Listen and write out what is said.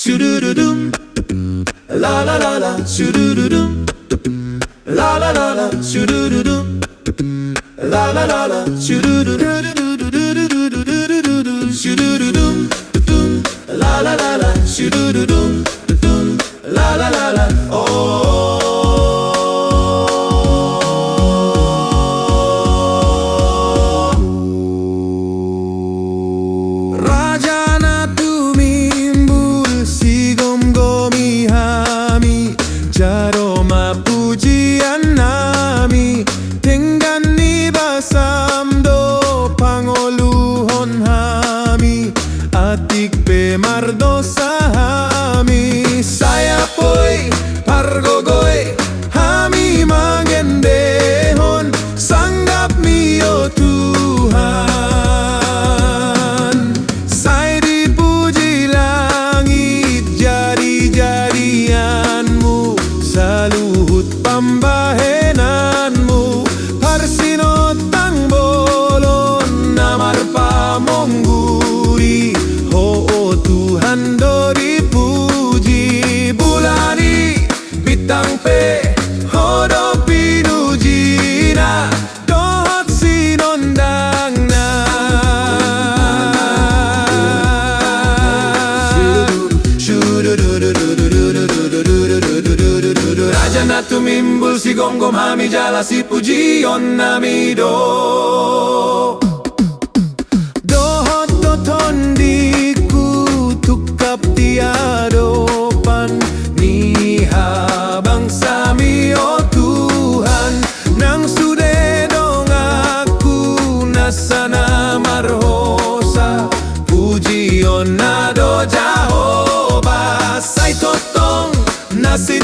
shoo-doo-doo-doom, la la la la, shoo-doo-doo-doom, la la la la, shoo-doo-doo-doom, la la la la, shoo-doo-doo-doo-doo-doo-doo-doo-doo-doo-doo, shoo-doo-doo-doom, la la la la, shoo-doo-doo-doom, la la la la, oh. Raja na tumimbul si gom-gomi hami, jaroma pujian nami, dengan ibasamdo pangoluhon hami, atik pe mardosa hami, saya poy pargogoy hami mangendehon, sanggap mio Tuhan. Saya dipuji langit jari-jarianmu, saluhut pambahenanmu, parsinotang bolon namar pamongguri, ho Tuhan do dipuji. Bulani bintang pe hodo pinujina, dohot sinondang na. Raja na tumimbul si gom-gom hami, jala si pujion nami do. Dohot toton diku tukap tiadopan, ni habang sami o Tuhan, nang sude dong aku nasana marhosa, pujion na do Jehovah, say totong nasit